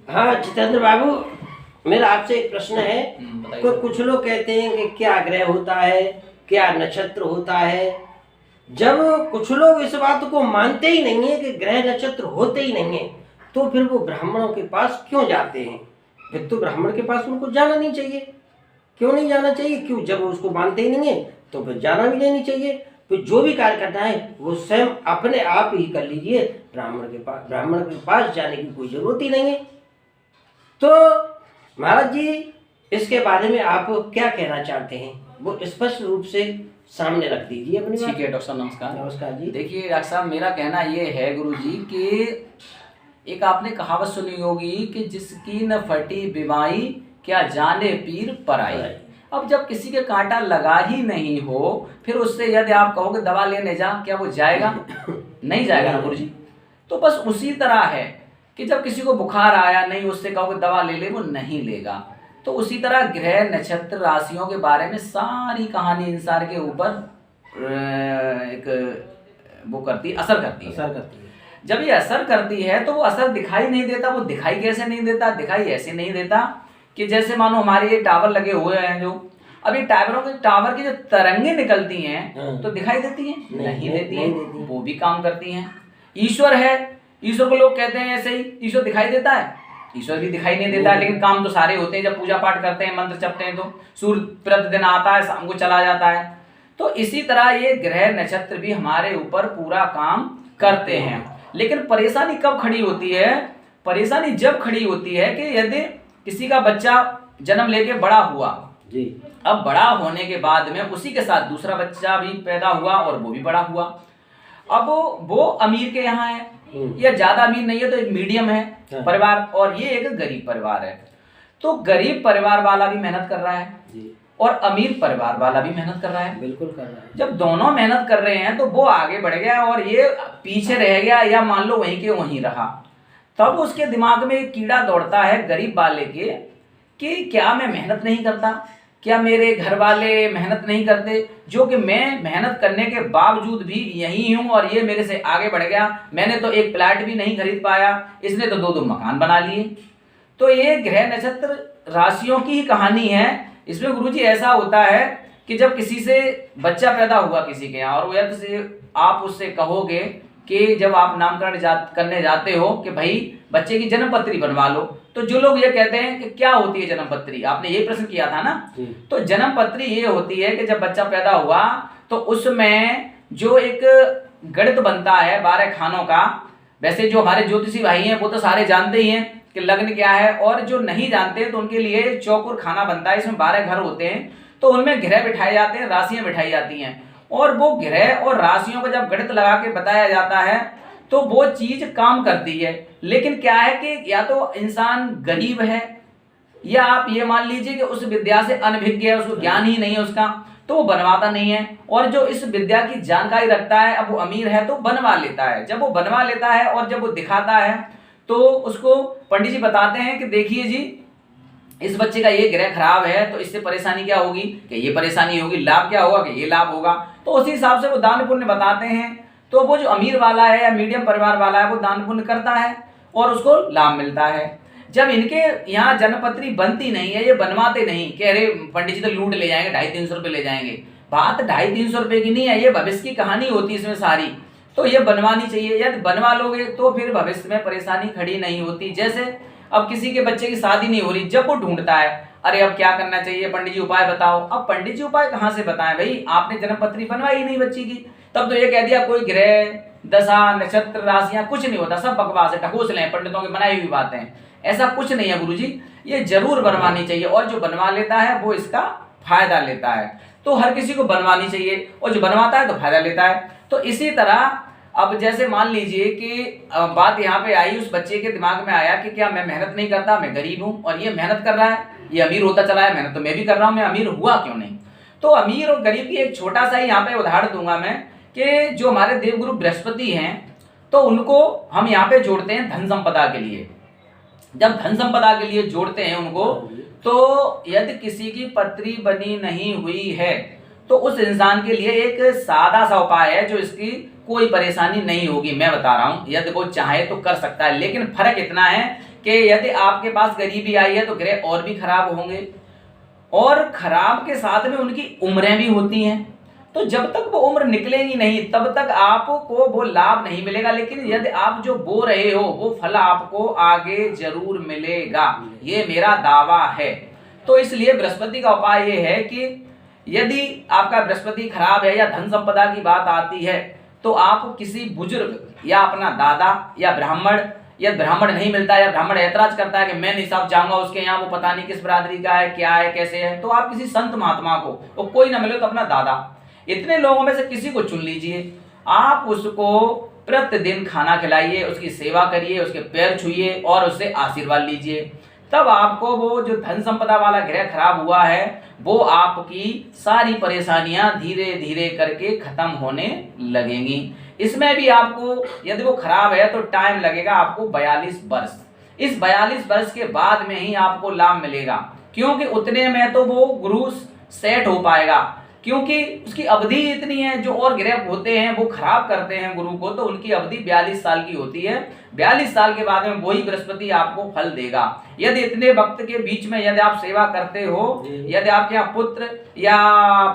हाँ जितेंद्र बाबू, मेरा आपसे एक प्रश्न है। बताइए तो सर। कुछ लोग कहते हैं कि क्या ग्रह होता है, क्या नक्षत्र होता है। जब कुछ लोग इस बात को मानते ही नहीं है कि ग्रह नक्षत्र होते ही नहीं है, तो फिर वो ब्राह्मणों के पास क्यों जाते हैं? फिर तो ब्राह्मण के पास उनको जाना नहीं चाहिए। क्यों नहीं जाना चाहिए? क्यों, जब वो उसको मानते ही नहीं है तो फिर जाना भी नहीं चाहिए। फिर जो भी कार्य करना है वो स्वयं अपने आप ही कर लीजिए। ब्राह्मण के पास जाने की कोई जरूरत ही नहीं है। तो महाराज जी, इसके बारे में आप क्या कहना चाहते हैं? वो स्पष्ट रूप से सामने रख दीजिए अपनी बात। ठीक है डॉक्टर साहब, नमस्कार। नमस्कार जी। देखिए डॉक्टर साहब, मेरा कहना ये है गुरु जी कि एक आपने कहावत सुनी होगी कि जिसकी न फटी बिमाई क्या जाने पीर पराई। अब जब किसी के कांटा लगा ही नहीं हो, फिर उससे यदि आप कहोगे दवा लेने जा, क्या वो जाएगा? नहीं जाएगा ना गुरु जी। तो बस उसी तरह है कि जब किसी को बुखार आया, नहीं उससे कहोगे दवा ले ले, वो नहीं लेगा। तो उसी तरह ग्रह नक्षत्र राशियों के बारे में सारी कहानी इंसान के ऊपर एक वो करती, असर करती है। जब ये असर करती है तो वो असर दिखाई नहीं देता। वो दिखाई कैसे नहीं देता? दिखाई ऐसे नहीं देता कि जैसे मानो हमारे ये टावर लगे हुए हैं, जो अभी टावर की जो तरंगे निकलती हैं तो दिखाई देती हैं? नहीं देती हैं। वो भी काम करती हैं। ईश्वर है, ईश्वर को लोग कहते हैं ऐसे ही, ईश्वर दिखाई देता है? ईश्वर भी दिखाई नहीं देता है, लेकिन काम तो सारे होते हैं। जब पूजा पाठ करते हैं, मंत्र जपते हैं, तो सूर्य प्रतिदिन आता है, शाम को चला जाता है। तो इसी तरह ये ग्रह नक्षत्र भी हमारे ऊपर पूरा काम करते हैं। लेकिन परेशानी कब खड़ी होती है? परेशानी जब खड़ी होती है कि यदि किसी का बच्चा जन्म लेके बड़ा हुआ जी, अब बड़ा होने के बाद में उसी के साथ दूसरा बच्चा भी पैदा हुआ और वो भी बड़ा हुआ। अब वो अमीर के यहाँ है या ज्यादा अमीर नहीं है, तो एक मीडियम है परिवार, और ये एक गरीब परिवार है। तो गरीब परिवार वाला भी मेहनत कर रहा है जी, और अमीर परिवार वाला भी मेहनत कर रहा है। बिल्कुल कर रहा है। जब दोनों मेहनत कर रहे हैं तो वो आगे बढ़ गया और ये पीछे रह गया, या मान लो वहीं के वहीं रहा। तब उसके दिमाग में एक कीड़ा दौड़ता है गरीब वाले के कि क्या मैं मेहनत नहीं करता? क्या मेरे घर वाले मेहनत नहीं करते, जो कि मैं मेहनत करने के बावजूद भी यही हूं और ये मेरे से आगे बढ़ गया? मैंने तो एक प्लाट भी नहीं खरीद पाया, इसने तो 2-2 मकान बना लिए। तो ये ग्रह नक्षत्र राशियों की ही कहानी है। इसमें गुरुजी ऐसा होता है कि जब किसी से बच्चा पैदा हुआ किसी के यहाँ, और वो यदि से आप उससे कहोगे कि जब आप नामकरण करने जाते हो कि भाई बच्चे की जन्म पत्री बनवा लो, तो जो लोग ये कहते हैं कि क्या होती है जन्म पत्री, आपने ये प्रश्न किया था ना। तो जन्म पत्री ये होती है कि जब बच्चा पैदा हुआ तो उसमें जो एक गणित बनता है 12 खानों का। वैसे जो हमारे ज्योतिषी भाई हैं वो तो सारे जानते ही हैं कि लग्न क्या है, और जो नहीं जानते तो उनके लिए चौकुर खाना बनता है। इसमें 12 घर होते हैं, तो उनमें ग्रह बिठाए जाते हैं, राशियां बिठाई जाती हैं, और वो ग्रह और राशियों को जब गणित लगा के बताया जाता है तो वो चीज काम करती है। लेकिन क्या है कि या तो इंसान गरीब है, या आप ये मान लीजिए कि उस विद्या से अनभिज्ञ है, उसको ज्ञान ही नहीं है उसका, तो वो बनवाता नहीं है। और जो इस विद्या की जानकारी रखता है, अब वो अमीर है तो बनवा लेता है। जब वो बनवा लेता है और जब वो दिखाता है तो उसको पंडित जी बताते हैं कि देखिए जी, इस बच्चे का ये ग्रह खराब है तो इससे परेशानी क्या होगी, कि ये परेशानी होगी, लाभ क्या होगा कि ये लाभ होगा। तो उसी हिसाब से वो दान पुण्य बताते हैं। तो वो जो अमीर वाला है या मीडियम परिवार वाला है वो दान पुण्य करता है और उसको लाभ मिलता है। जब इनके यहाँ जन्मपत्री बनती नहीं है, ये बनवाते नहीं, कह रहे पंडित जी तो लूट ले जाएंगे, 250-300 रुपये ले जाएंगे। बात 250-300 रुपये की नहीं है, ये भविष्य की कहानी होती है इसमें सारी। तो ये बनवानी चाहिए। यदि बनवा लोगे तो फिर भविष्य में परेशानी खड़ी नहीं होती। जैसे अब किसी के बच्चे की शादी नहीं हो रही, जब वो ढूंढता है अरे अब क्या करना चाहिए, पंडित जी उपाय बताओ। अब पंडित जी उपाय कहाँ से बताएं भाई, आपने जन्मपत्री बनवाई ही नहीं बच्ची की। तब तो ये कह दिया कोई ग्रह दशा नक्षत्र राशियां कुछ नहीं होता, सब बकवास है, ढकोस लें, पंडितों की बनाई हुई बातें। ऐसा कुछ नहीं है गुरुजी, ये जरूर बनवानी चाहिए, और जो बनवा लेता है वो इसका फायदा लेता है। तो हर किसी को बनवानी चाहिए, और जो बनवाता है तो फायदा लेता है। तो इसी तरह अब जैसे मान लीजिए कि बात यहाँ पे आई, उस बच्चे के दिमाग में आया कि क्या मैं मेहनत नहीं करता, मैं गरीब हूँ, और ये मेहनत कर रहा है, ये अमीर होता चला है, मेहनत तो मैं भी कर रहा हूँ, मैं अमीर हुआ क्यों नहीं। तो अमीर और गरीब की एक छोटा सा ही यहाँ पे उदाहरण दूंगा मैं, कि जो हमारे देवगुरु बृहस्पति हैं तो उनको हम यहाँ पे जोड़ते हैं धन संपदा के लिए। जब धन संपदा के लिए जोड़ते हैं उनको, तो यदि किसी की पत्री बनी नहीं हुई है तो उस इंसान के लिए एक सादा सा उपाय है जो इसकी कोई परेशानी नहीं होगी। मैं बता रहा हूं, यदि वो चाहे तो कर सकता है, लेकिन फर्क इतना है कि यदि आपके पास गरीबी आई है तो ग्रह और भी खराब होंगे, और खराब के साथ में उनकी उम्रें भी होती हैं। तो जब तक वो उम्र निकलेगी नहीं तब तक आपको वो लाभ नहीं मिलेगा, लेकिन यदि आप जो बो रहे हो वो फल आपको आगे जरूर मिलेगा, ये मेरा दावा है। तो इसलिए बृहस्पति का उपाय ये है कि यदि आपका बृहस्पति खराब है या धन संपदा की बात आती है तो आप किसी बुजुर्ग या अपना दादा या ब्राह्मण नहीं मिलता या ब्राह्मण ऐतराज करता है कि मैं नहीं साहब जाऊंगा उसके यहाँ, वो पता नहीं किस बरादरी का है, क्या है, कैसे है, तो आप किसी संत महात्मा को, वो कोई ना मिले तो अपना दादा, इतने लोगों में से किसी को चुन लीजिए। आप उसको प्रतिदिन खाना खिलाइए, उसकी सेवा करिए, उसके पैर छुइए और उससे आशीर्वाद लीजिए। तब आपको वो जो धन संपदा वाला ग्रह खराब हुआ है वो आपकी सारी परेशानियां धीरे धीरे करके खत्म होने लगेंगी। इसमें भी आपको यदि वो खराब है तो टाइम लगेगा आपको 42 वर्ष। इस 42 वर्ष के बाद में ही आपको लाभ मिलेगा, क्योंकि उतने में तो वो गुरु सेट हो पाएगा, क्योंकि उसकी अवधि इतनी है। जो और ग्रह होते हैं वो खराब करते हैं गुरु को, तो उनकी अवधि 42 साल की होती है। 42 साल के बाद में वही बृहस्पति आपको फल देगा। यदि इतने वक्त के बीच में यदि आप सेवा करते हो, यदि आपके यहाँ पुत्र या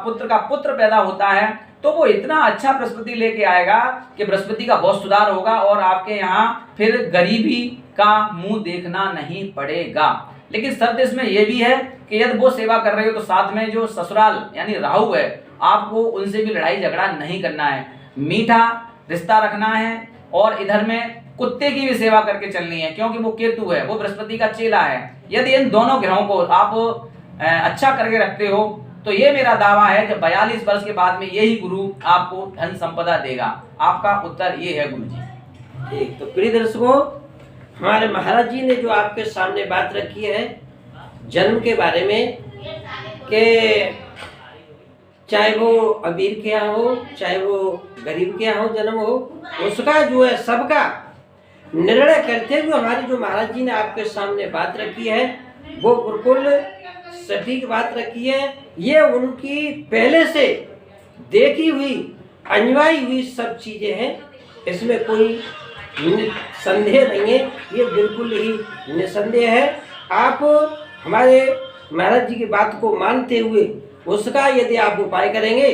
पुत्र का पुत्र पैदा होता है तो वो इतना अच्छा बृहस्पति लेके आएगा कि बृहस्पति का बहुत सुधार होगा और आपके यहाँ फिर गरीबी का मुंह देखना नहीं पड़ेगा। लेकिन शर्त इसमें यह भी है कि यदि वो सेवा कर रहे हो तो साथ में जो ससुराल यानी राहु है आपको उनसे भी लड़ाई झगड़ा नहीं करना है, मीठा रिश्ता रखना है, और इधर में कुत्ते की भी सेवा करके चलनी है, क्योंकि वो केतु है, वो बृहस्पति का चेला है। यदि इन दोनों ग्रहों को आप अच्छा करके रखते हो तो ये मेरा दावा है कि 42 वर्ष के बाद में यही गुरु आपको धन संपदा देगा। आपका उत्तर ये है गुरु जी। ठीक, तो प्रिय दर्शकों, हमारे महाराज जी ने जो आपके सामने बात रखी है जन्म के बारे में, कि चाहे वो अमीर के यहाँ हो चाहे वो गरीब के यहाँ हो जन्म हो, उसका जो है सबका निर्णय करते हुए हमारे जो महाराज जी ने आपके सामने बात रखी है वो बिल्कुल सटीक बात रखी है। ये उनकी पहले से देखी हुई अनवाई हुई सब चीजें हैं, इसमें कोई संदेह नहीं है, ये बिल्कुल ही निसंदेह है। आप हमारे महाराज जी की बात को मानते हुए उसका यदि आप उपाय करेंगे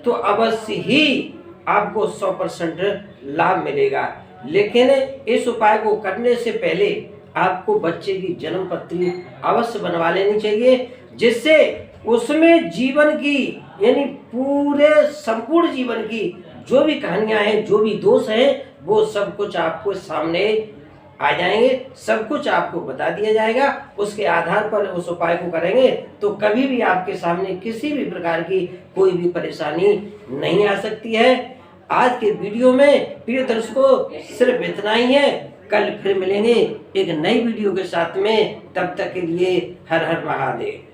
तो अवश्य ही आपको 100% लाभ मिलेगा। लेकिन इस उपाय को करने से पहले आपको बच्चे की जन्म पत्री अवश्य बनवा लेनी चाहिए, जिससे उसमें जीवन की यानी पूरे संपूर्ण जीवन की जो भी कहानियां हैं, जो भी दोष हैं, वो सब कुछ आपको सामने आ जाएंगे, सब कुछ आपको बता दिया जाएगा। उसके आधार पर उस उपाय को करेंगे तो कभी भी आपके सामने किसी भी प्रकार की कोई भी परेशानी नहीं आ सकती है। आज के वीडियो में प्रिय दर्शकों सिर्फ इतना ही है। कल फिर मिलेंगे एक नई वीडियो के साथ में, तब तक के लिए हर हर महादेव।